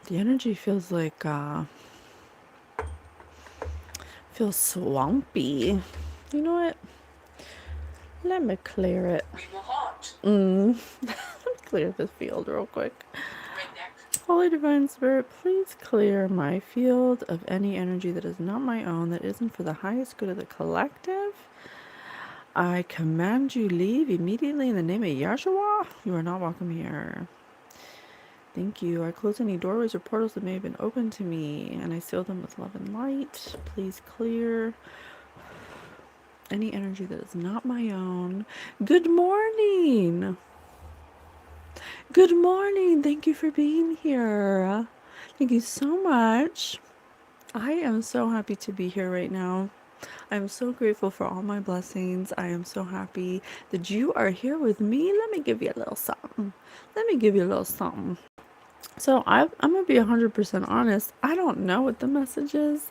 The energy feels like, feels swampy. You know what? Let me clear it. Let me clear this field real quick. Holy Divine Spirit, please clear my field of any energy that is not my own, that isn't for the highest good of the collective. I command you leave immediately in the name of Yahshua. You are not welcome here. Thank you. I close any doorways or portals that may have been open to me, and I seal them with love and light. Please clear any energy that is not my own. Good morning. Good morning. Thank you for being here. Thank you so much. I am so happy to be here right now. I'm so grateful for all my blessings. I am so happy that you are here with me. Let me give you a little something. Let me give you a little something. So I'm going to be 100% honest. I don't know what the message is,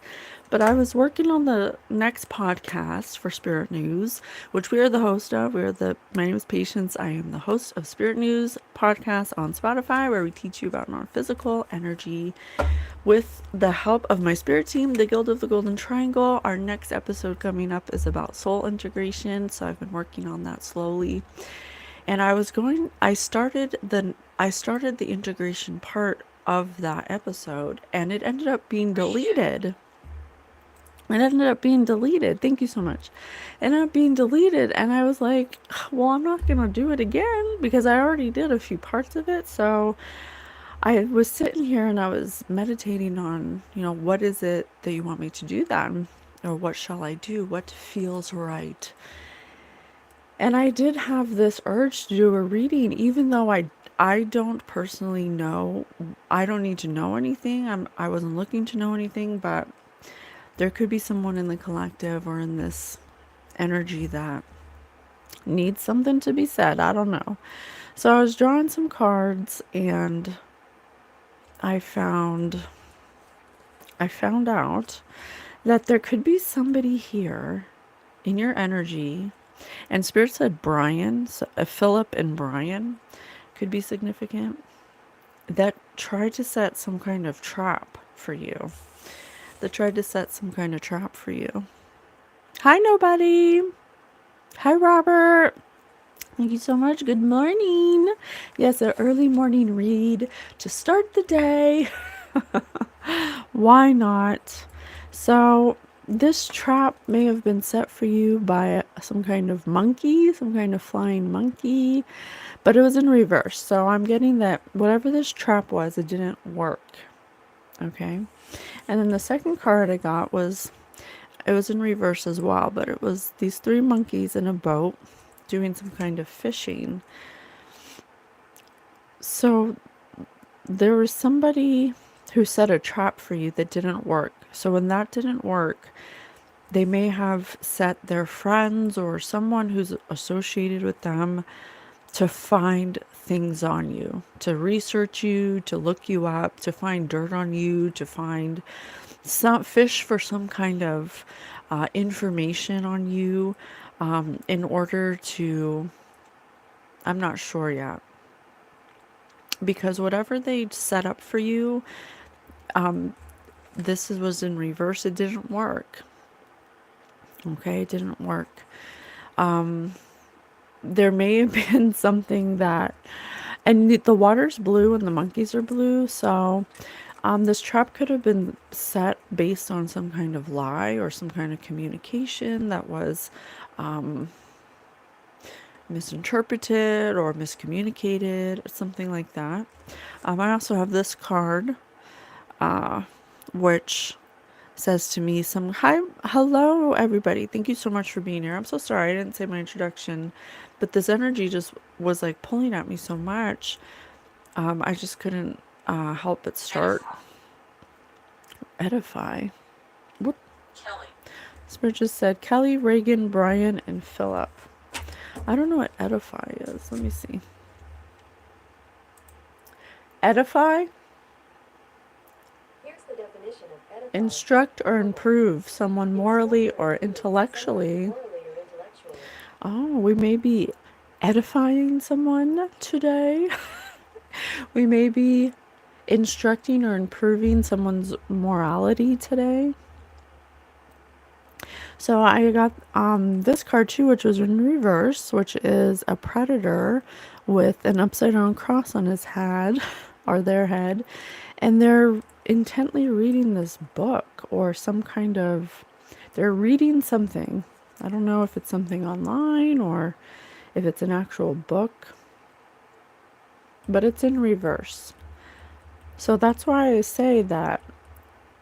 but I was working on the next podcast for Spirit News, which we are the host of. My name is Patience. I am the host of Spirit News podcast on Spotify, where we teach you about non-physical energy with the help of my spirit team, the Guild of the Golden Triangle. Our next episode coming up is about soul integration, so I've been working on that slowly. And I started the integration part of that episode, and it ended up being deleted. Thank you so much. It ended up being deleted, and I was like, well, I'm not going to do it again because I already did a few parts of it. So I was sitting here and I was meditating on, what is it that you want me to do then? Or what shall I do? What feels right? And I did have this urge to do a reading, even though I don't personally know. I don't need to know anything. I wasn't looking to know anything, but there could be someone in the collective or in this energy that needs something to be said. I don't know. So I was drawing some cards, and I found out that there could be somebody here in your energy. And Spirit said Brian, so Philip and Brian could be significant, that tried to set some kind of trap for you. Hi, nobody. Hi, Robert. Thank you so much. Good morning. Yes, an early morning read to start the day. Why not? So this trap may have been set for you by some kind of monkey, some kind of flying monkey, but it was in reverse. So I'm getting that whatever this trap was, it didn't work. Okay. And then the second card I got it was in reverse as well, but it was these 3 monkeys in a boat doing some kind of fishing. So there was somebody who set a trap for you that didn't work. So when that didn't work, they may have set their friends or someone who's associated with them to find things on you, to research you, to look you up, to find dirt on you, to find some fish for some kind of information on you, in order to, I'm not sure yet, because whatever they set up for you, this was in reverse. It didn't work. Okay, it didn't work. There may have been something that, and the water's blue and the monkeys are blue, so this trap could have been set based on some kind of lie or some kind of communication that was misinterpreted or miscommunicated, or something like that. I also have this card, which says to me hello everybody, thank you so much for being here. I'm so sorry I didn't say my introduction, but this energy just was like pulling at me so much. I just couldn't help but start. Edify. What? Kelly. Spirit just said Kelly, Reagan, Brian, and Philip. I don't know what edify is. Let me see. Edify? Here's the definition of edify. Instruct or improve someone morally or intellectually. Oh, we may be edifying someone today. We may be instructing or improving someone's morality today. So I got this card too, which was in reverse, which is a predator with an upside down cross on his head or their head, and they're intently reading this book or some kind of, they're reading something. I don't know if it's something online or if it's an actual book, but it's in reverse. So that's why I say that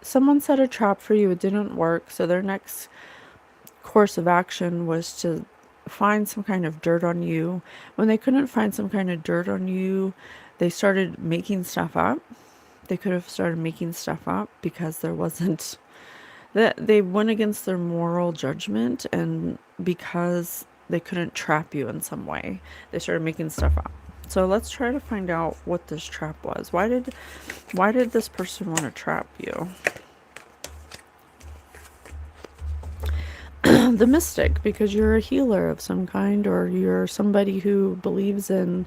someone set a trap for you, it didn't work, so their next course of action was to find some kind of dirt on you. When they couldn't find some kind of dirt on you, they started making stuff up. They could have started making stuff up because there wasn't, that they went against their moral judgment, and because they couldn't trap you in some way, they started making stuff up. So let's try to find out what this trap was. Why did this person want to trap you? The mystic, because you're a healer of some kind, or you're somebody who believes in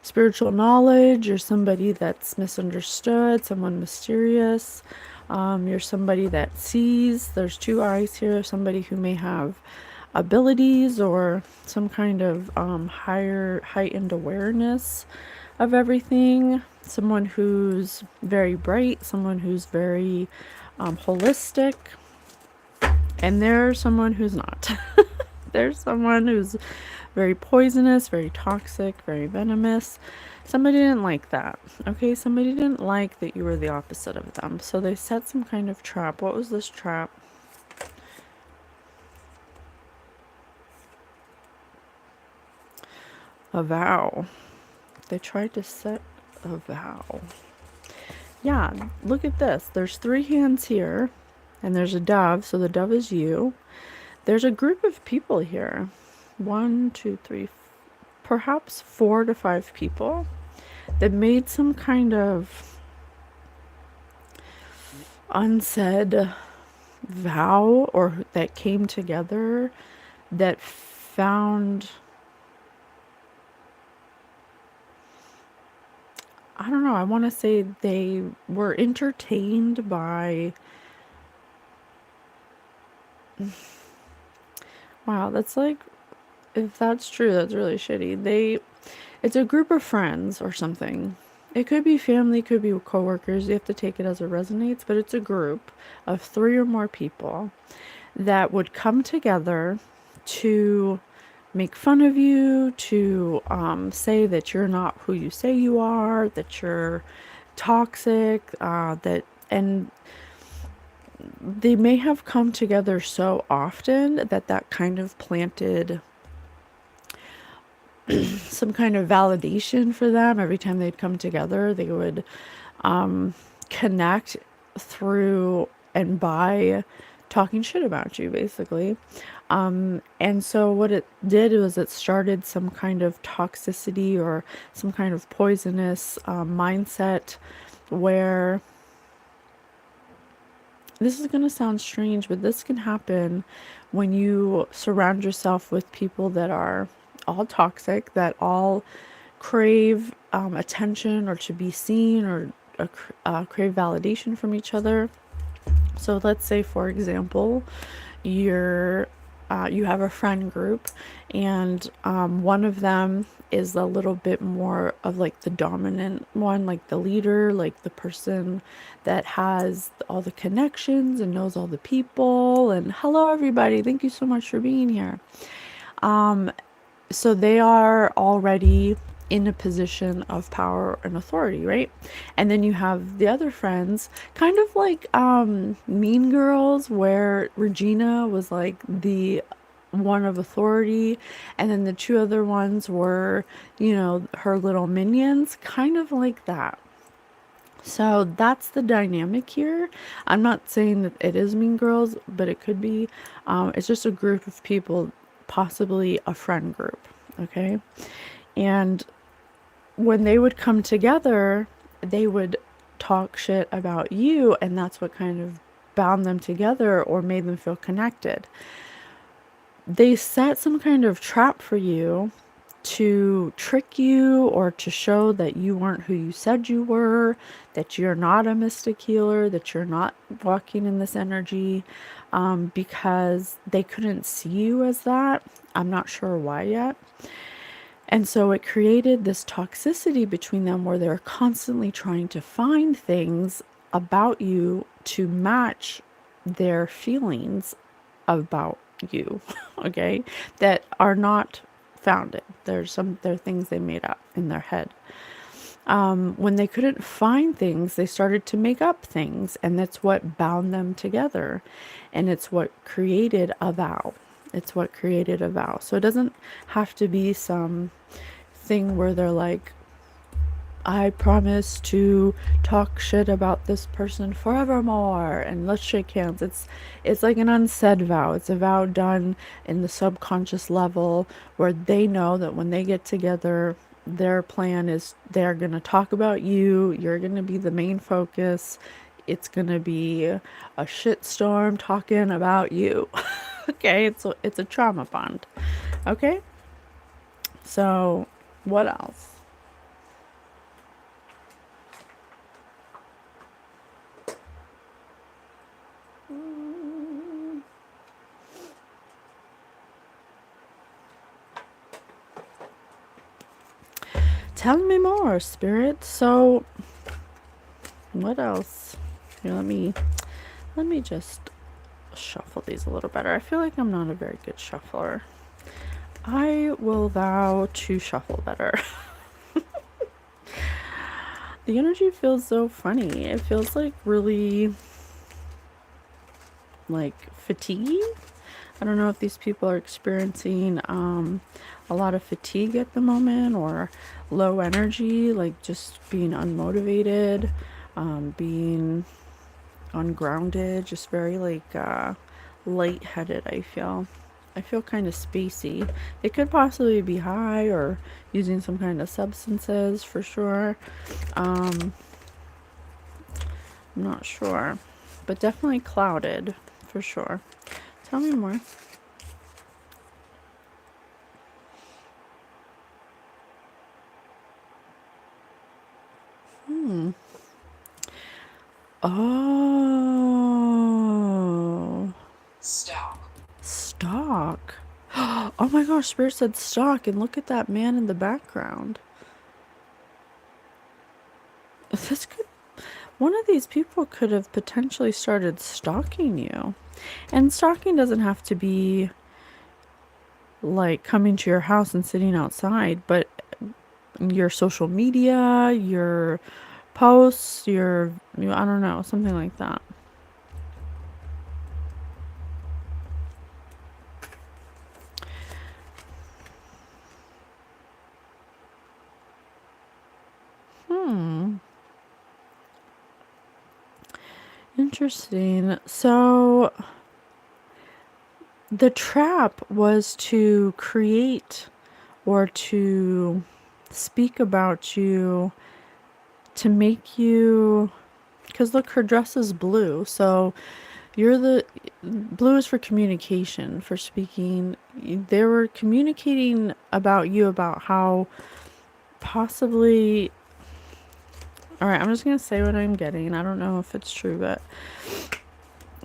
spiritual knowledge, you're somebody that's misunderstood, someone mysterious, you're somebody that sees, there's two eyes here, somebody who may have abilities or some kind of higher heightened awareness of everything, someone who's very bright, someone who's very holistic. And there's someone who's not. There's someone who's very poisonous, very toxic, very venomous. Somebody didn't like that. Okay, somebody didn't like that you were the opposite of them. So they set some kind of trap. What was this trap? A vow. They tried to set a vow. Yeah, look at this. There's 3 hands here, and there's a dove, so the dove is you. There's a group of people here. 1, 2, 3, perhaps 4 to 5 people that made some kind of unsaid vow, or that came together, that found, I don't know, I want to say they were entertained by, wow, that's like, if that's true, that's really shitty. It's a group of friends or something. It could be family, could be coworkers. You have to take it as it resonates, but it's a group of 3 or more people that would come together to make fun of you, to say that you're not who you say you are, that you're toxic, and they may have come together so often that that kind of planted some kind of validation for them. Every time they'd come together, they would connect through and by talking shit about you, basically. And so what it did was it started some kind of toxicity or some kind of poisonous mindset, where this is going to sound strange, but this can happen when you surround yourself with people that are all toxic, that all crave attention or to be seen, or crave validation from each other. So let's say, for example, you have a friend group, and one of them is a little bit more of like the dominant one, like the leader, like the person that has all the connections and knows all the people. And hello, everybody. Thank you so much for being here. So they are already in a position of power and authority, right? And then you have the other friends, kind of like Mean Girls, where Regina was like the one of authority, and then the 2 other ones were, her little minions, kind of like that. So that's the dynamic here. I'm not saying that it is Mean Girls, but it could be. It's just a group of people, possibly a friend group, okay? And when they would come together, they would talk shit about you, and that's what kind of bound them together or made them feel connected. They set some kind of trap for you to trick you or to show that you weren't who you said you were, that you're not a mystic healer, that you're not walking in this energy, because they couldn't see you as that. I'm not sure why yet. And so it created this toxicity between them where they're constantly trying to find things about you to match their feelings about you, okay, that are not founded. They're things they made up in their head. When they couldn't find things, they started to make up things, and that's what bound them together, and it's what created a vow. It's what created a vow. So it doesn't have to be some thing where they're like, I promise to talk shit about this person forevermore and let's shake hands. It's like an unsaid vow. It's a vow done in the subconscious level where they know that when they get together, their plan is they're going to talk about you. You're going to be the main focus. It's going to be a shitstorm talking about you. Okay, it's a trauma bond. Okay? So, what else? Tell me more, Spirit. So, what else? Here, let me just shuffle these a little better. I feel like I'm not a very good shuffler. I will vow to shuffle better. The energy feels so funny. It feels like really like fatigue. I don't know if these people are experiencing a lot of fatigue at the moment or low energy, like just being unmotivated, being ungrounded, just very like lightheaded. I feel kind of spacey. It could possibly be high or using some kind of substances for sure. I'm not sure, but definitely clouded for sure. Tell me more. Oh. Stalk. Oh my gosh, Spirit said stalk, and look at that man in the background. This could, one of these people could have potentially started stalking you. And stalking doesn't have to be like coming to your house and sitting outside, but your social media, your posts, your, I don't know, something like that. Interesting. So the trap was to create or to speak about you to make you, because look, her dress is blue, so you're the blue is for communication, for speaking. They were communicating about you, about how possibly, all right, I'm just gonna say what I'm getting. I don't know if it's true, but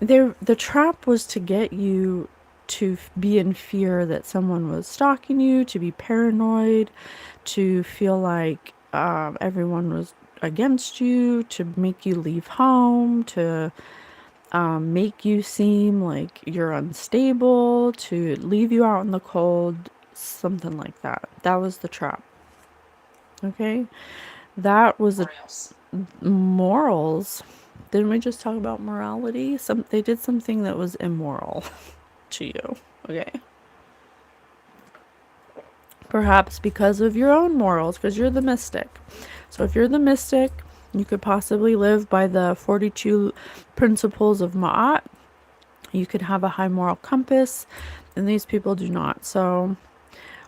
the trap was to get you to be in fear that someone was stalking you, to be paranoid, to feel like everyone was against you, to make you leave home, to make you seem like you're unstable, to leave you out in the cold, something like that. That was the trap. Okay? That was the morals. Didn't we just talk about morality? They did something that was immoral to you. Okay? Perhaps because of your own morals, because you're the mystic. So if you're the mystic, you could possibly live by the 42 principles of Ma'at. You could have a high moral compass, and these people do not. So,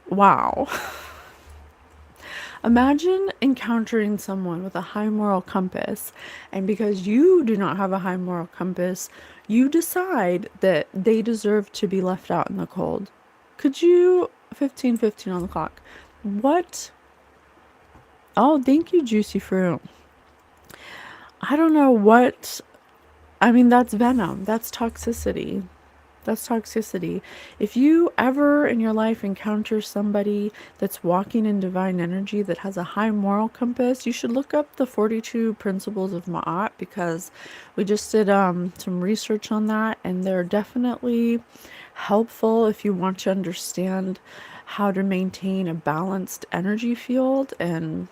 wow. Imagine encountering someone with a high moral compass, and because you do not have a high moral compass, you decide that they deserve to be left out in the cold. Could you, 15:15 on the clock, What? Oh, thank you, Juicy Fruit. I don't know what. I mean, that's venom. That's toxicity. That's toxicity. If you ever in your life encounter somebody that's walking in divine energy that has a high moral compass, you should look up the 42 principles of Ma'at, because we just did some research on that, and they're definitely helpful if you want to understand how to maintain a balanced energy field and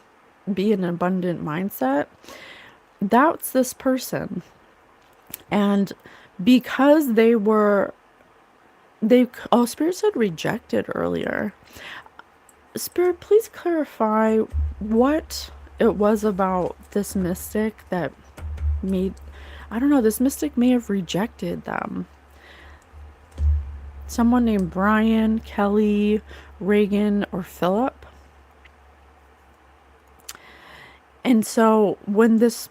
be an abundant mindset. That's this person. And because oh, Spirit said rejected earlier. Spirit, please clarify what it was about this mystic that made, I don't know, this mystic may have rejected them. Someone named Brian, Kelly, Reagan, or Philip. And so when this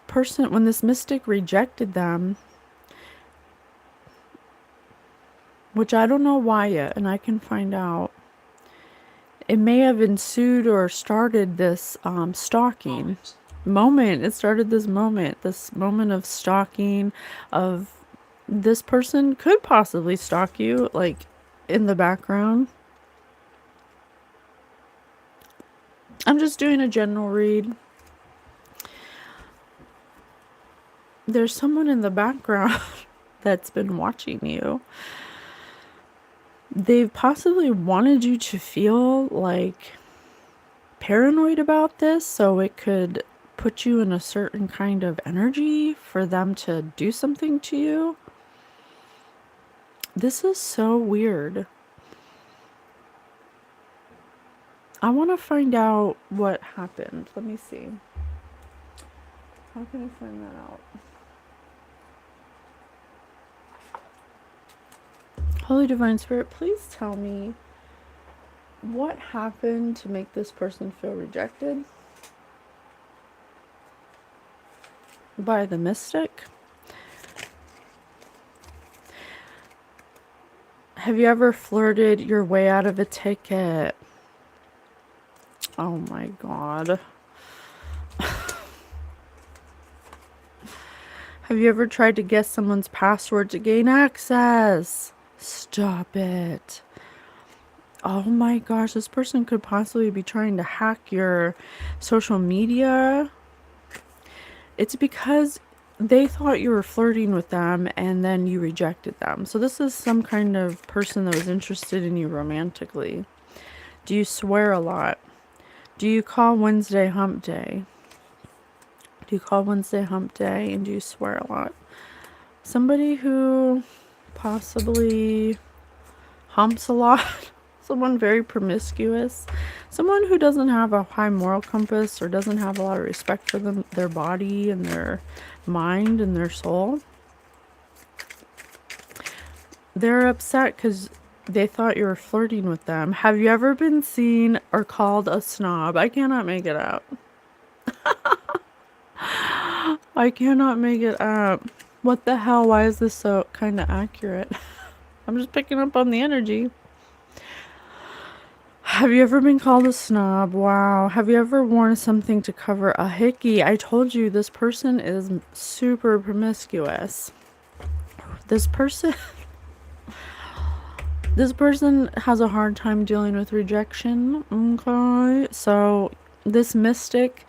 mystic rejected them, which I don't know why yet, and I can find out, it may have ensued or started this stalking moment. It started this moment of stalking, of this person could possibly stalk you, like, in the background. I'm just doing a general read. There's someone in the background that's been watching you. They've possibly wanted you to feel like paranoid about this, so it could put you in a certain kind of energy for them to do something to you. This is so weird. I want to find out what happened. Let me see. How can I find that out? Holy Divine Spirit, please tell me what happened to make this person feel rejected by the mystic. Have you ever flirted your way out of a ticket? Oh my God. Have you ever tried to guess someone's password to gain access? Stop it. Oh my gosh, this person could possibly be trying to hack your social media. It's because they thought you were flirting with them and then you rejected them. So this is some kind of person that was interested in you romantically. Do you swear a lot? Do you call Wednesday hump day? Do you call Wednesday hump day, and do you swear a lot? Somebody who possibly humps a lot. Someone very promiscuous. Someone who doesn't have a high moral compass or doesn't have a lot of respect for their body and their mind and their soul. They're upset because they thought you were flirting with them. Have you ever been seen or called a snob? I cannot make it up. I cannot make it up. What the hell? Why is this so kind of accurate? I'm just picking up on the energy. Have you ever been called a snob? Wow. Have you ever worn something to cover a hickey? I told you this person is super promiscuous. This person has a hard time dealing with rejection. Okay. So this mystic,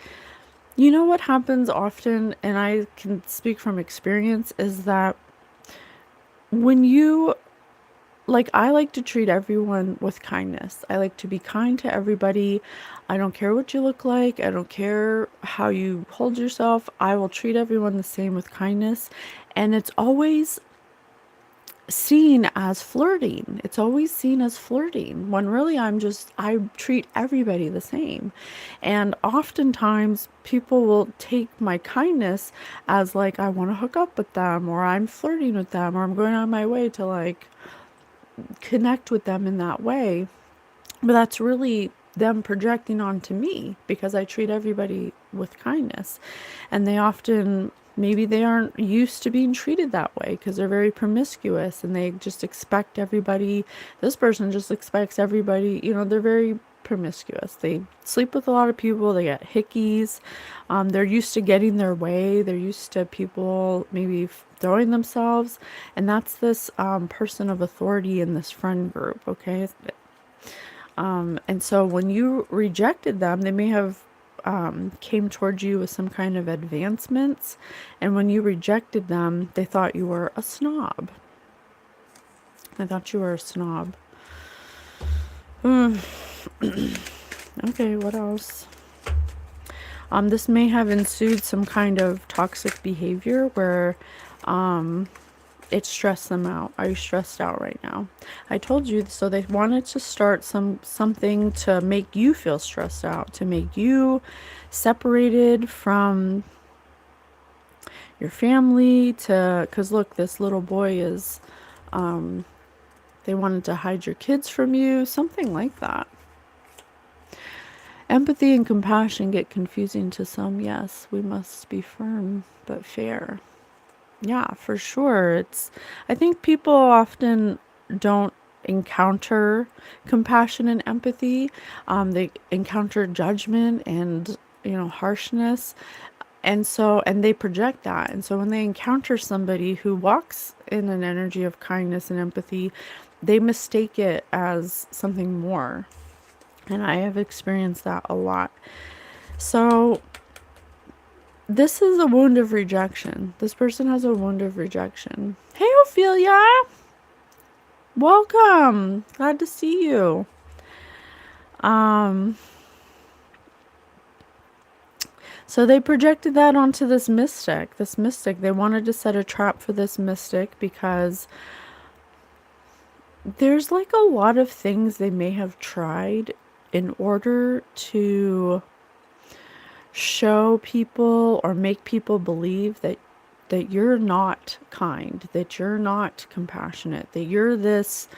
you know what happens often, and I can speak from experience, is that when you, like, I like to treat everyone with kindness. I like to be kind to everybody. I don't care what you look like. I don't care how you hold yourself. I will treat everyone the same with kindness. And it's always seen as flirting. It's always seen as flirting, when really I treat everybody the same. And oftentimes people will take my kindness as like I want to hook up with them, or I'm flirting with them, or I'm going on my way to like connect with them in that way. But that's really them projecting onto me, because I treat everybody with kindness. And they often, maybe they aren't used to being treated that way because they're very promiscuous and they just expect everybody, this person just expects everybody, you know, they're very promiscuous. They sleep with a lot of people. They get hickeys. They're used to getting their way. They're used to people maybe throwing themselves. And that's this person of authority in this friend group, okay? And so when you rejected them, they may have came towards you with some kind of advancements. And when you rejected them, they thought you were a snob. They thought you were a snob. Okay, what else? This may have ensued some kind of toxic behavior where it stressed them out. Are you stressed out right now? I told you, so they wanted to start something to make you feel stressed out, to make you separated from your family, because look, this little boy is, they wanted to hide your kids from you, something like that. Empathy and compassion get confusing to some. Yes, we must be firm but fair. Yeah, for sure. I think people often don't encounter compassion and empathy. They encounter judgment and, harshness. And they project that. And so when they encounter somebody who walks in an energy of kindness and empathy, they mistake it as something more. And I have experienced that a lot. So this is a wound of rejection. This person has a wound of rejection. Hey, Ophelia. Welcome. Glad to see you. So they projected that onto this mystic. They wanted to set a trap for this mystic because there's like a lot of things they may have tried in order to show people or make people believe that you're not kind, that you're not compassionate, that you're this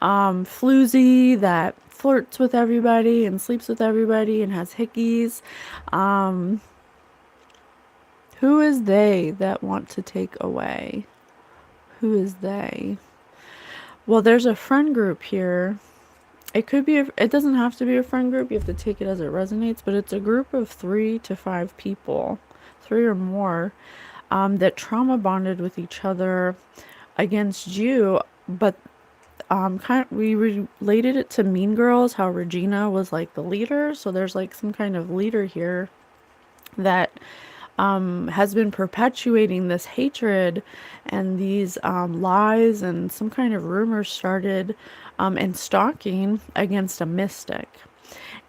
floozy that flirts with everybody and sleeps with everybody and has hickeys. Who is they that want to take away? Who is they? Well, there's a friend group here. It could be, it doesn't have to be a friend group. You have to take it as it resonates, but it's a group of 3 to 5 people, 3 or more, that trauma bonded with each other against you. But we related it to Mean Girls, how Regina was like the leader. So there's like some kind of leader here that has been perpetuating this hatred and these lies, and some kind of rumors started and stalking against a mystic.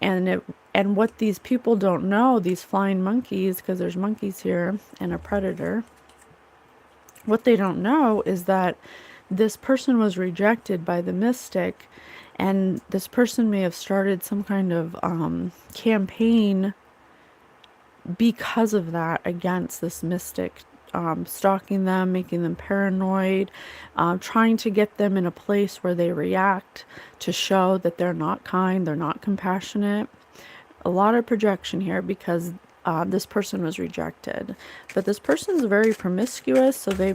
And what these people don't know, these flying monkeys, because there's monkeys here and a predator, what they don't know is that this person was rejected by the mystic, and this person may have started some kind of campaign because of that against this mystic, stalking them, making them paranoid, trying to get them in a place where they react to show that they're not kind, they're not compassionate. A lot of projection here because this person was rejected. But this person's very promiscuous, so they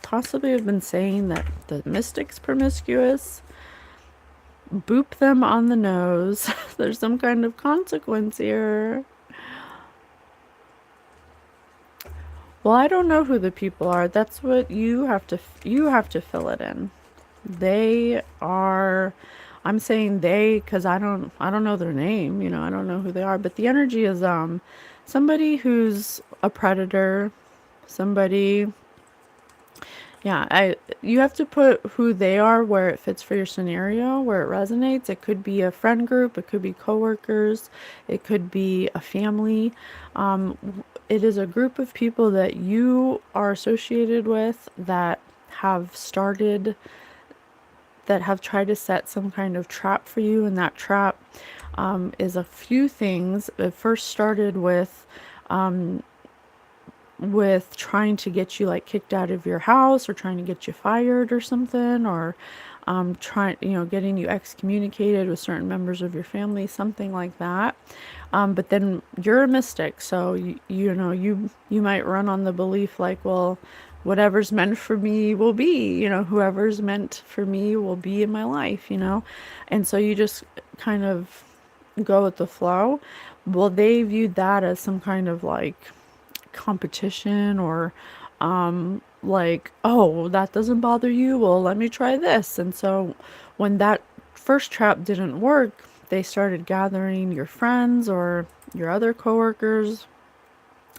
possibly have been saying that the mystic's promiscuous. Boop them on the nose. There's some kind of consequence here. Well, I don't know who the people are. That's what you have to fill it in. They are, I'm saying they because I don't know their name, I don't know who they are, but the energy is somebody who's a predator, somebody, yeah, you have to put who they are where it fits for your scenario, where it resonates. It could be a friend group, it could be coworkers, it could be a family. It is a group of people that you are associated with that have tried to set some kind of trap for you, and that trap is a few things. It first started with trying to get you like kicked out of your house, or trying to get you fired or something, or getting you excommunicated with certain members of your family, something like that. But then you're a mystic, so you might run on the belief like, well, whatever's meant for me will be, whoever's meant for me will be in my life, and so you just kind of go with the flow. Well, they viewed that as some kind of like competition, or like, oh, that doesn't bother you, well, let me try this. And so when that first trap didn't work, they started gathering your friends or your other coworkers,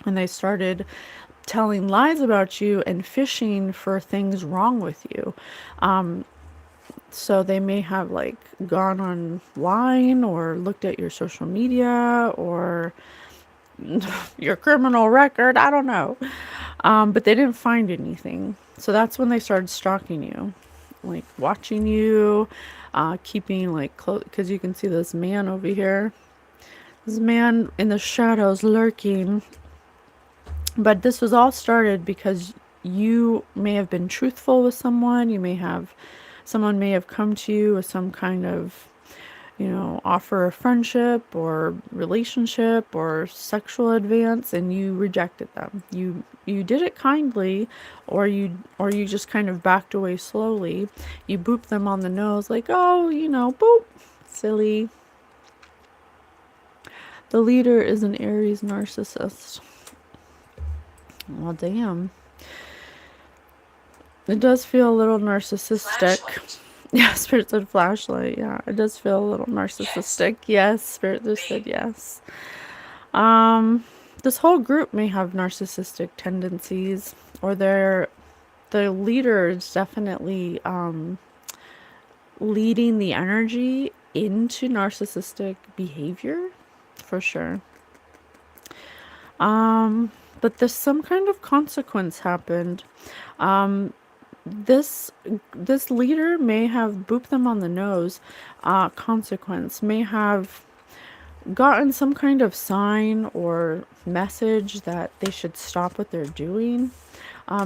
and they started telling lies about you and fishing for things wrong with you. So they may have like gone online or looked at your social media or your criminal record, I don't know. But they didn't find anything. So that's when they started stalking you, like watching you, keeping like close, because you can see this man over here. This man in the shadows lurking. But this was all started because you may have been truthful with someone. Someone may have come to you with some kind of, offer of friendship or relationship or sexual advance, and you rejected them. You did it kindly, or you just kind of backed away slowly. You booped them on the nose like, oh, boop, silly. The leader is an Aries narcissist. Well, damn. It does feel a little narcissistic. Flashlight. Yeah, Spirit said flashlight. Yeah, it does feel a little narcissistic. Yes, Spirit just said yes. This whole group may have narcissistic tendencies, or the leader is definitely leading the energy into narcissistic behavior, for sure. But there's some kind of consequence happened. This leader may have booped them on the nose. Consequence may have gotten some kind of sign or message that they should stop what they're doing,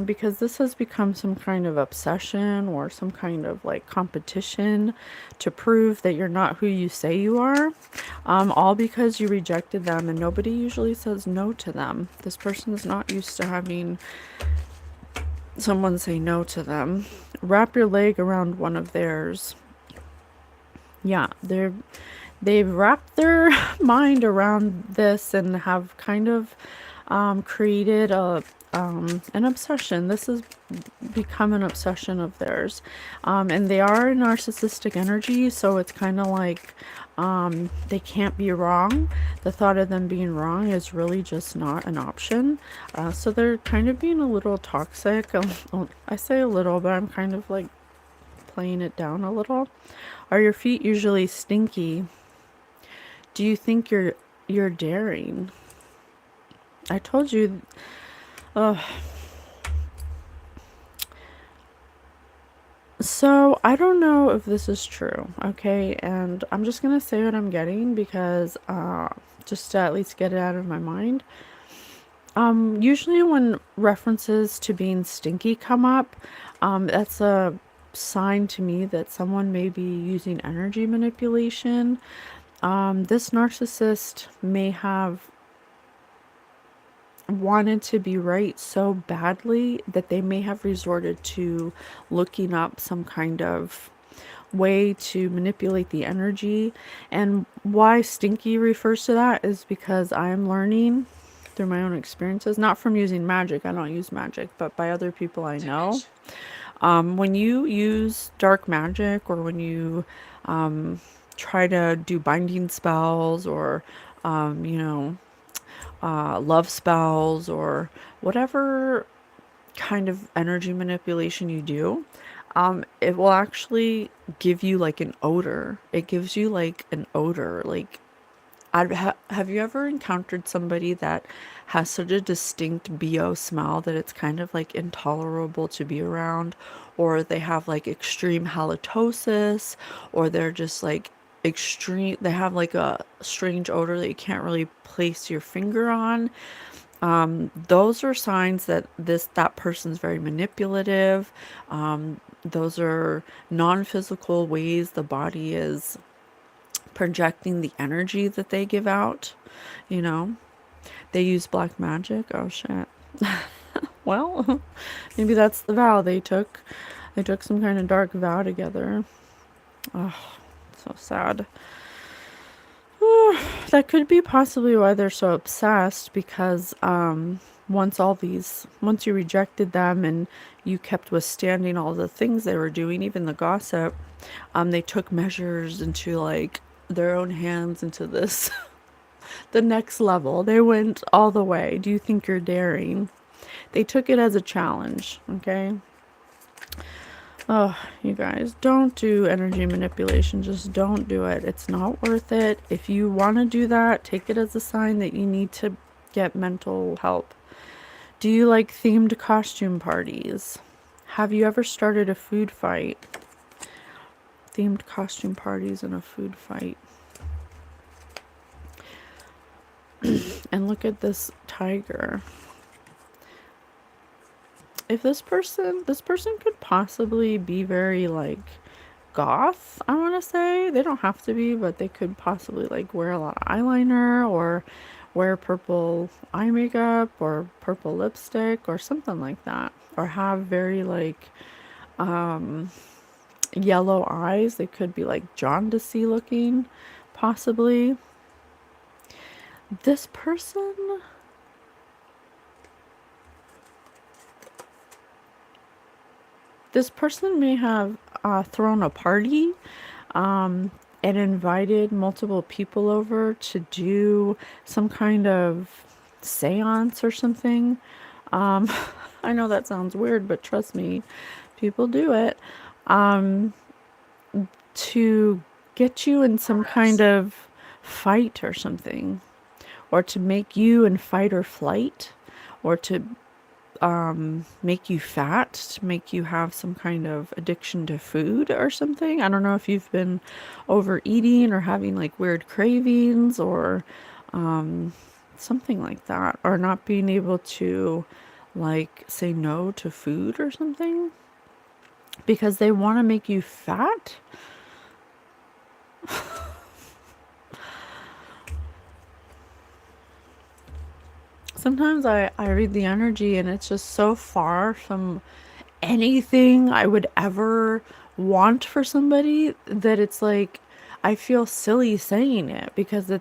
because this has become some kind of obsession or some kind of like competition to prove that you're not who you say you are, all because you rejected them, and nobody usually says no to them. This person is not used to having someone say no to them. Wrap your leg around one of theirs. Yeah, they've wrapped their mind around this and have kind of created an obsession. This has become an obsession of theirs. And they are a narcissistic energy, so it's kind of like they can't be wrong. The thought of them being wrong is really just not an option. So they're kind of being a little toxic. I say a little, but I'm kind of like playing it down a little. Are your feet usually stinky? Do you think you're daring? I told you. So I don't know if this is true, okay? And I'm just gonna say what I'm getting because just to at least get it out of my mind. Usually when references to being stinky come up, that's a sign to me that someone may be using energy manipulation. This narcissist may have wanted to be right so badly that they may have resorted to looking up some kind of way to manipulate the energy. And why stinky refers to that is because I'm learning through my own experiences, not from using magic, I don't use magic, but by other people I know. When you use dark magic, or when you try to do binding spells, or love spells, or whatever kind of energy manipulation you do, it will actually give you like an odor. It gives you like an odor. Like, have you ever encountered somebody that has such a distinct BO smell that it's kind of like intolerable to be around, or they have like extreme halitosis, or they're just like extreme, they have like a strange odor that you can't really place your finger on? Those are signs that that person's very manipulative. Those are non-physical ways the body is projecting the energy that they give out. They use black magic. Oh shit. Well, maybe that's the vow they took. They took some kind of dark vow together. Oh, so sad. That could be possibly why they're so obsessed, because once you rejected them and you kept withstanding all the things they were doing, even the gossip, they took measures into like their own hands into this the next level. They went all the way. Do you think you're daring? They took it as a challenge, okay? Oh, you guys, don't do energy manipulation. Just don't do it. It's not worth it. If you want to do that, take it as a sign that you need to get mental help. Do you like themed costume parties? Have you ever started a food fight? Themed costume parties and a food fight. And look at this tiger. If this person could possibly be very like goth, I want to say. They don't have to be, but they could possibly like wear a lot of eyeliner or wear purple eye makeup or purple lipstick or something like that, or have very like yellow eyes. They could be like jaundicey looking, possibly. This person, may have thrown a party and invited multiple people over to do some kind of seance or something. I know that sounds weird, but trust me, people do it. To get you in some kind of fight or something, or to make you in fight or flight, or to make you fat, to make you have some kind of addiction to food or something. I don't know if you've been overeating or having like weird cravings or something like that, or not being able to like say no to food or something because they want to make you fat. Sometimes I read the energy and it's just so far from anything I would ever want for somebody that it's like I feel silly saying it, because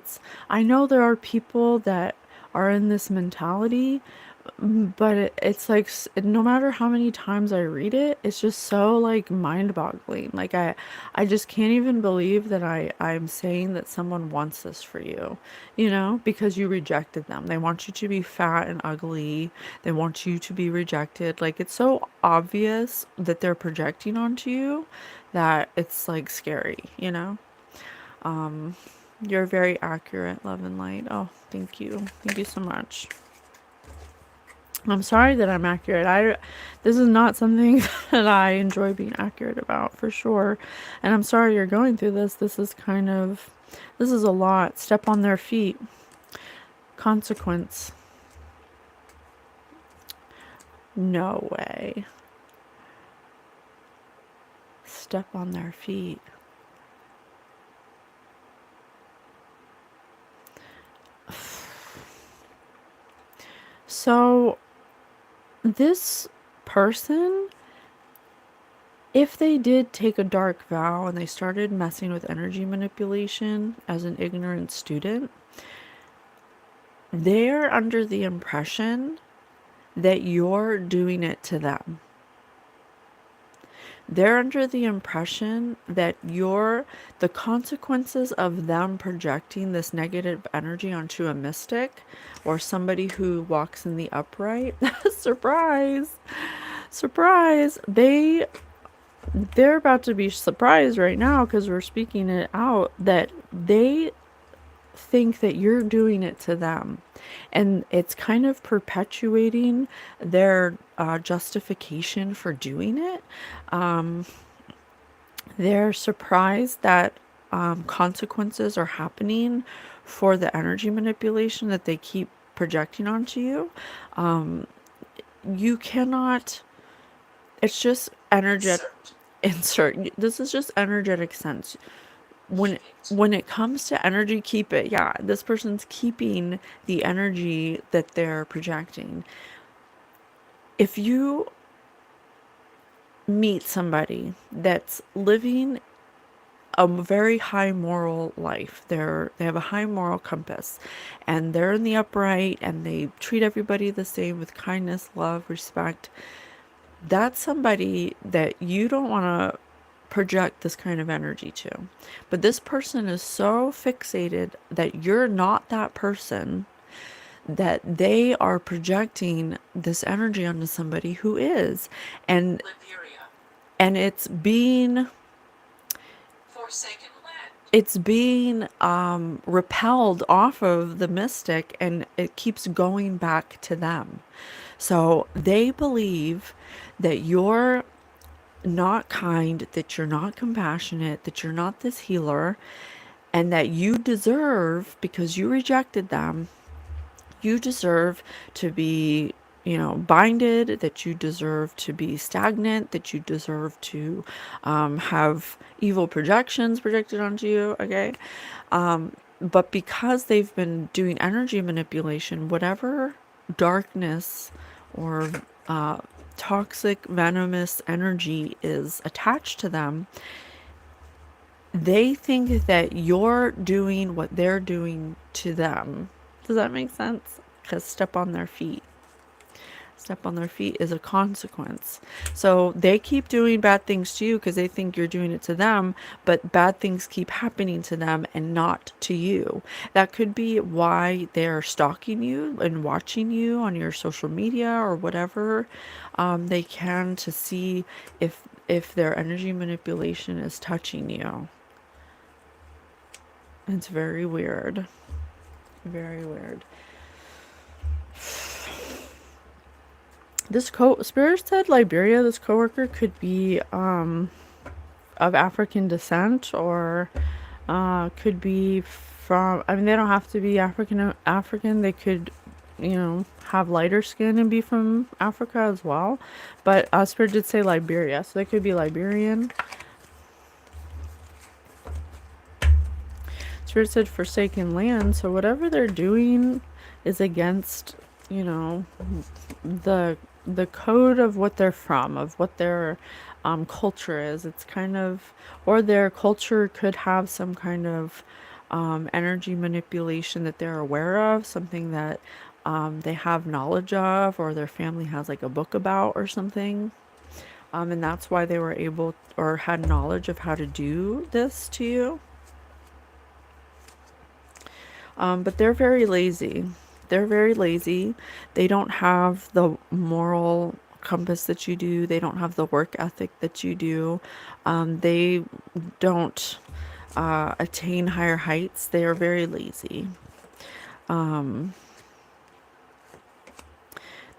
I know there are people that are in this mentality, but it's like no matter how many times I read it, it's just so like mind-boggling. Like I just can't even believe that I'm saying that someone wants this for you, because you rejected them. They want you to be fat and ugly. They want you to be rejected. Like it's so obvious that they're projecting onto you that it's like scary. You're very accurate, love and light. Oh, thank you. Thank you so much. I'm sorry that I'm accurate. This is not something that I enjoy being accurate about, for sure. And I'm sorry you're going through this. This is a lot. Step on their feet. Consequence. No way. Step on their feet. So this person, if they did take a dark vow and they started messing with energy manipulation as an ignorant student, they're under the impression that you're doing it to them. They're under the impression that the consequences of them projecting this negative energy onto a mystic or somebody who walks in the upright. Surprise! Surprise! They're about to be surprised right now because we're speaking it out, that they think that you're doing it to them, and it's kind of perpetuating their justification for doing it. They're surprised that consequences are happening for the energy manipulation that they keep projecting onto you. You cannot, it's just energetic insert. This is just energetic sense. When it comes to energy, keep it. Yeah, this person's keeping the energy that they're projecting. If you meet somebody that's living a very high moral life. They have a high moral compass, and they're in the upright, and they treat everybody the same with kindness, love, respect. That's somebody that you don't want to project this kind of energy to. But this person is so fixated that you're not that person, that they are projecting this energy onto somebody who is. And it's being repelled off of the mystic, and it keeps going back to them. So they believe that you're not kind, that you're not compassionate, that you're not this healer, and that you deserve, because you rejected them, you deserve to be, binded, that you deserve to be stagnant, that you deserve to have evil projections projected onto you, okay? But because they've been doing energy manipulation, whatever darkness or toxic, venomous energy is attached to them, they think that you're doing what they're doing to them. Does that make sense? Because step on their feet. Step on their feet is a consequence. So they keep doing bad things to you because they think you're doing it to them, but bad things keep happening to them and not to you. That could be why they're stalking you and watching you on your social media or whatever they can, to see if their energy manipulation is touching you. It's very weird. Very weird. This Spirit said Liberia, this coworker could be of African descent, or could be from, I mean, they don't have to be African. They could, have lighter skin and be from Africa as well. But Spirit did say Liberia, so they could be Liberian. Spirit said Forsaken Land, so whatever they're doing is against, the code of what they're from, of what their culture is. It's kind of, or their culture could have some kind of energy manipulation that they're aware of, something that they have knowledge of, or their family has like a book about or something. And that's why they were able or had knowledge of how to do this to you. But they're very lazy. They're very lazy. They don't have the moral compass that you do. They don't have the work ethic that you do. They don't attain higher heights. They are very lazy. They're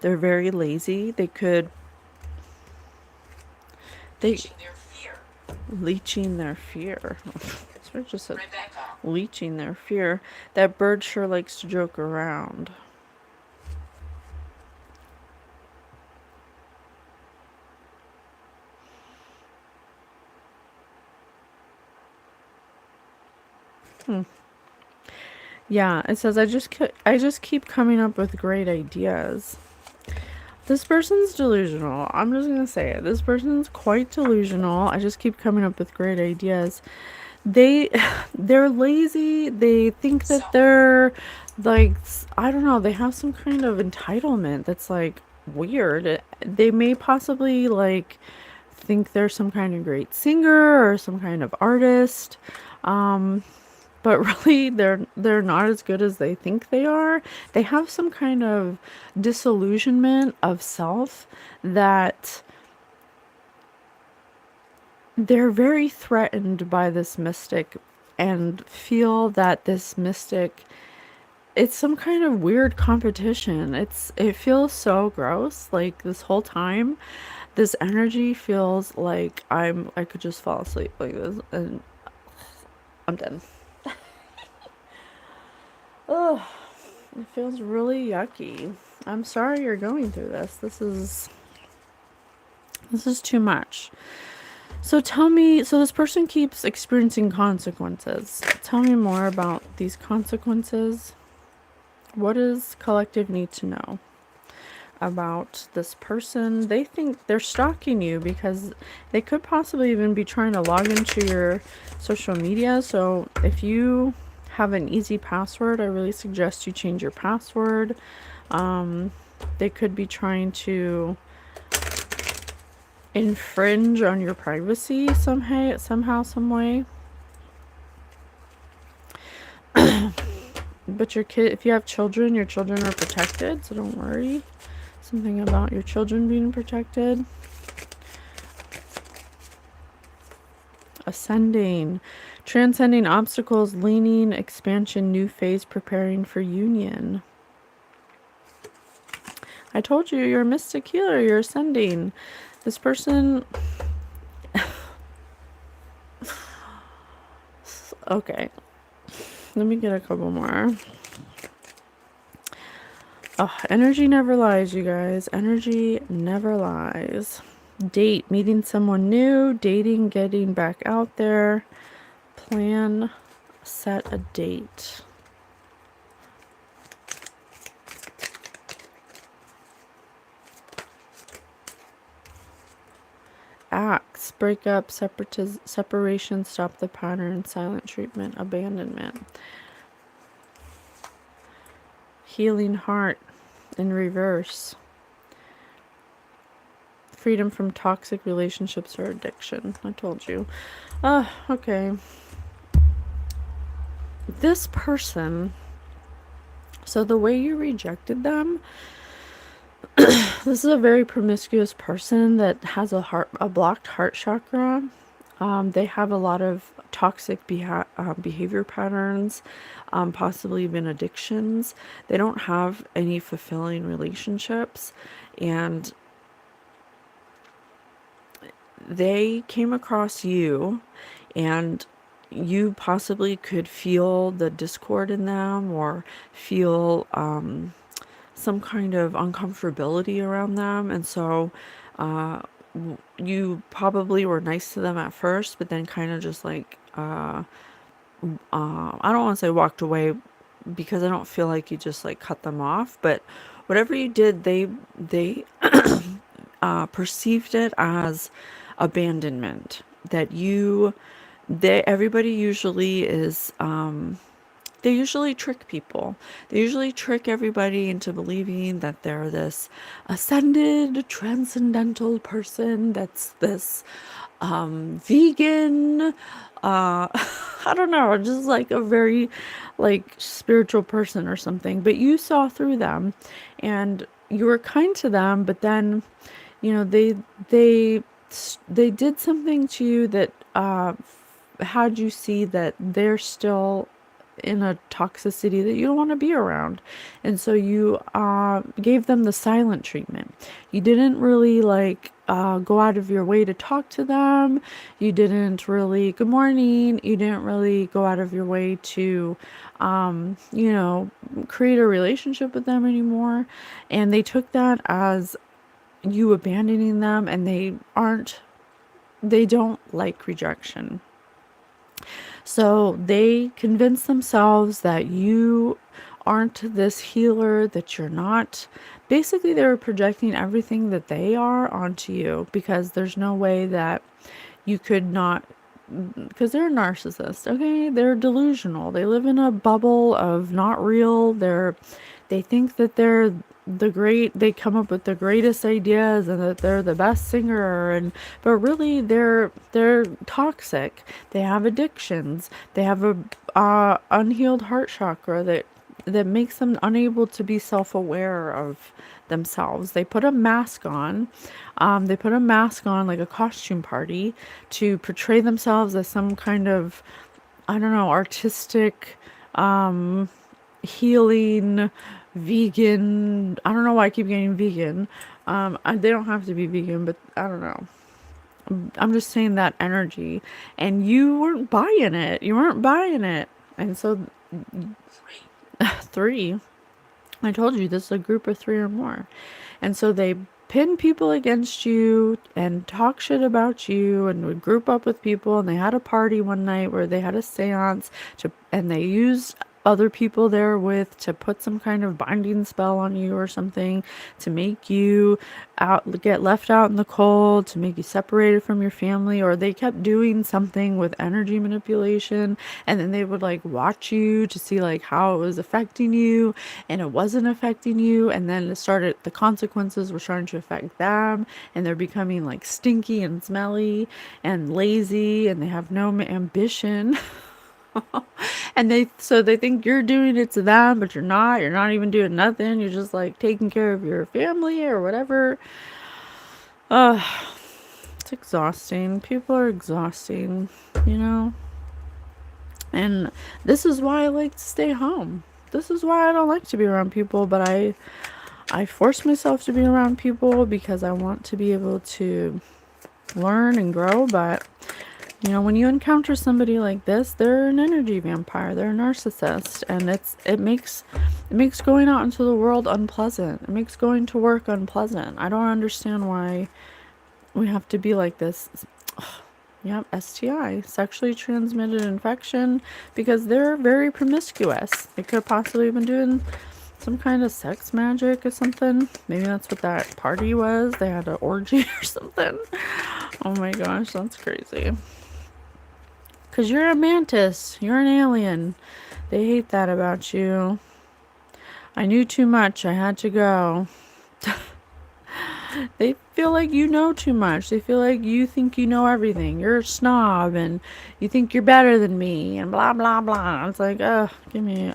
very lazy. They could... Leeching their fear. It's just said leeching their fear. That bird sure likes to joke around. Yeah, it says I just keep coming up with great ideas. This person's delusional. I'm just gonna say it. This person's quite delusional. I just keep coming up with great ideas. They're lazy. They think that they're like, I don't know, they have some kind of entitlement that's like weird. They may possibly like think they're some kind of great singer or some kind of artist. But really they're not as good as they think they are. They have some kind of disillusionment of self that they're very threatened by this mystic, and feel that this mystic, it's some kind of weird competition. It feels so gross. Like this whole time, this energy feels like I could just fall asleep like this and I'm done. Oh, it feels really yucky. I'm sorry you're going through this. This is too much. So tell me, so this person keeps experiencing consequences. Tell me more about these consequences. What does collective need to know? about this person. They think they're stalking you because they could possibly even be trying to log into your social media. So if you have an easy password, I really suggest you change your password. They could be trying to infringe on your privacy somehow, some way. But if you have children, your children are protected, so don't worry. Something about your children being protected. Ascending, transcending obstacles, leaning, expansion, new phase, preparing for union. I told you, you're a mystic healer, you're ascending. This person... Okay. Let me get a couple more. Oh, energy never lies, you guys. Energy never lies. Date, meeting someone new, dating, getting back out there. Plan, set a date. Acts, breakup, separation, stop the pattern, silent treatment, abandonment. Healing heart in reverse. Freedom from toxic relationships or addiction. I told you. Okay. This person, so the way you rejected them, this is a very promiscuous person that has a blocked heart chakra. They have a lot of toxic behavior patterns, possibly even addictions. They don't have any fulfilling relationships, and they came across you, and you possibly could feel the discord in them, or feel some kind of uncomfortability around them. And so you probably were nice to them at first, but then kind of just like I don't want to say walked away, because I don't feel like you just like cut them off, but whatever you did, they perceived it as abandonment. That everybody usually is they usually trick people. They usually trick everybody into believing that they're this ascended, transcendental person that's this vegan, I don't know, just like a very like spiritual person or something. But you saw through them, and you were kind to them, but then, you know, they did something to you that had you see that they're still in a toxicity that you don't want to be around. And so you gave them the silent treatment. You didn't really like go out of your way to talk to them. You didn't really, good morning. You didn't really go out of your way to, you know, create a relationship with them anymore. And they took that as you abandoning them, and they don't like rejection. So they convince themselves that you aren't this healer, that you're not. Basically, they were projecting everything that they are onto you, because there's no way that you could not, because they're a narcissist, okay? They're delusional. They live in a bubble of not real. They think that they're they come up with the greatest ideas, and that they're the best singer, but really they're toxic. They have addictions. They have a unhealed heart chakra that makes them unable to be self-aware of themselves. They put a mask on. They put a mask on like a costume party to portray themselves as some kind of, I don't know, artistic, healing, vegan. I don't know why I keep getting vegan. They don't have to be vegan, but I don't know. I'm just saying that energy, and you weren't buying it. You weren't buying it. And so three. I told you, this is a group of 3 or more. And so they pin people against you and talk shit about you, and would group up with people, and they had a party one night where they had a seance and they used other people there with to put some kind of binding spell on you or something, to make you get left out in the cold, to make you separated from your family, or they kept doing something with energy manipulation, and then they would like watch you to see like how it was affecting you, and it wasn't affecting you, and then the consequences were starting to affect them, and they're becoming like stinky and smelly and lazy, and they have no ambition. And they think you're doing it to them, but you're not even doing nothing, you're just like taking care of your family or whatever. uh it's exhausting. People are exhausting, you know. And this is why I like to stay home. This is why I don't like to be around people, but I force myself to be around people because I want to be able to learn and grow. But you know, when you encounter somebody like this, they're an energy vampire. They're a narcissist, and it makes going out into the world unpleasant. It makes going to work unpleasant. I don't understand why we have to be like this. Yep, STI, sexually transmitted infection, because they're very promiscuous. They could have possibly been doing some kind of sex magic or something. Maybe that's what that party was. They had an orgy or something. Oh my gosh, that's crazy. Because you're a mantis. You're an alien. They hate that about you. I knew too much. I had to go. They feel like you know too much. They feel like you think you know everything. You're a snob and you think you're better than me and blah, blah, blah. It's like, give me...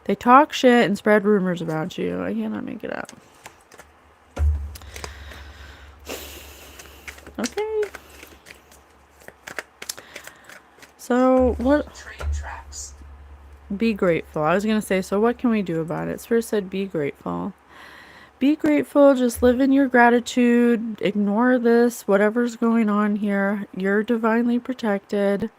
They talk shit and spread rumors about you. I cannot make it up. Okay. So, what... Be grateful. I was going to say, so what can we do about it? Spirit said, be grateful. Be grateful. Just live in your gratitude. Ignore this, whatever's going on here. You're divinely protected.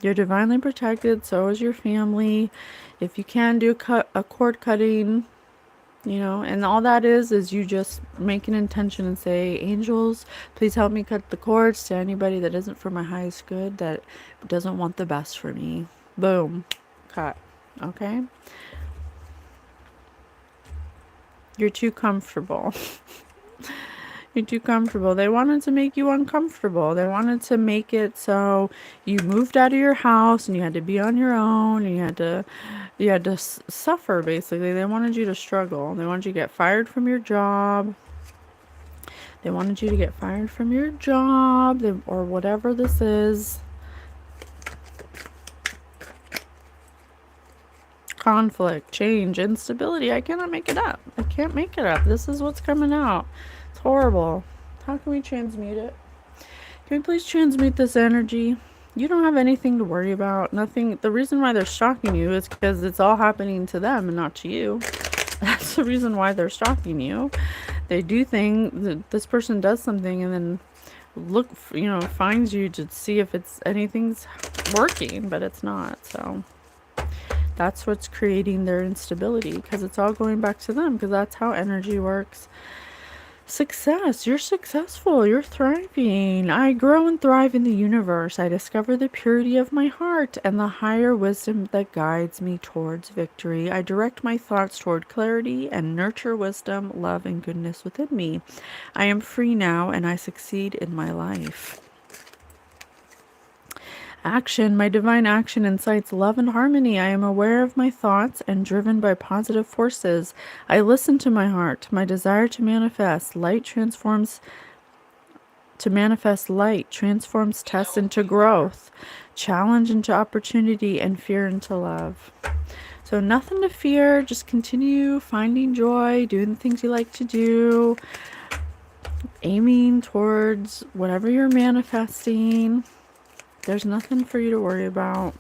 You're divinely protected. So is your family. If you can do a cord cutting, you know, and all that is you just make an intention and say, angels, please help me cut the cords to anybody that isn't for my highest good, that doesn't want the best for me. Boom. Cut. Okay? You're too comfortable. You're too comfortable. They wanted to make you uncomfortable. They wanted to make it so you moved out of your house and you had to be on your own and you had to suffer, basically. They wanted you to struggle. They wanted you to get fired from your job. They wanted you to get fired from your job, or whatever this is. Conflict, change, instability. I cannot make it up. I can't make it up. This is what's coming out. It's horrible. How can we transmute it? Can we please transmute this energy? You don't have anything to worry about. Nothing. The reason why they're stalking you is because it's all happening to them and not to you. That's the reason why they're stalking you. They do this person does something and then finds you to see if anything's working, but it's not. So that's what's creating their instability, because it's all going back to them, because that's how energy works. Success. You're successful. You're thriving. I grow and thrive in the universe. I discover the purity of my heart and the higher wisdom that guides me towards victory. I direct my thoughts toward clarity and nurture wisdom, love, and goodness within me. I am free now and I succeed in my life. Action. My divine action incites love and harmony. I am aware of my thoughts and driven by positive forces. I listen to my heart. My desire to manifest light transforms test into growth, challenge into opportunity, and fear into love. So nothing to fear. Just continue finding joy, doing the things you like to do, aiming towards whatever you're manifesting. There's nothing for you to worry about.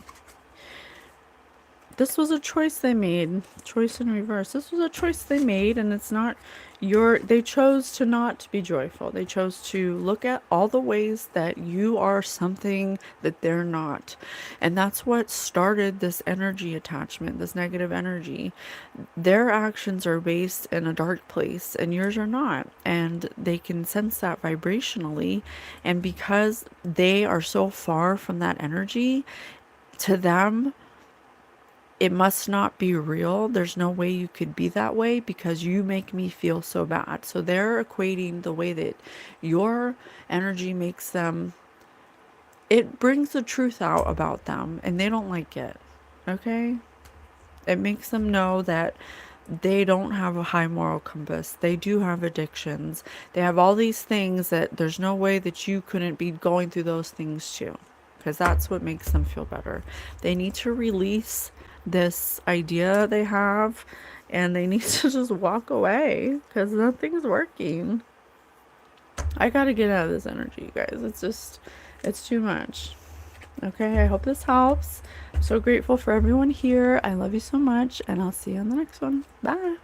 This was a choice they made. Choice in reverse. This was a choice they made, and it's not they chose to not be joyful. They chose to look at all the ways that you are something that they're not. And that's what started this energy attachment, this negative energy. Their actions are based in a dark place and yours are not. And they can sense that vibrationally. And because they are so far from that energy, to them, it must not be real. There's no way you could be that way because you make me feel so bad. So they're equating the way that your energy makes them, it brings the truth out about them and they don't like it. Okay? It makes them know that they don't have a high moral compass. They do have addictions. They have all these things that there's no way that you couldn't be going through those things too. Because that's what makes them feel better. They need to release this idea they have and they need to just walk away because nothing's working. I gotta get out of this energy, you guys. It's too much. Okay, I hope this helps. I'm so grateful for everyone here. I love you so much, and I'll see you on the next one. Bye.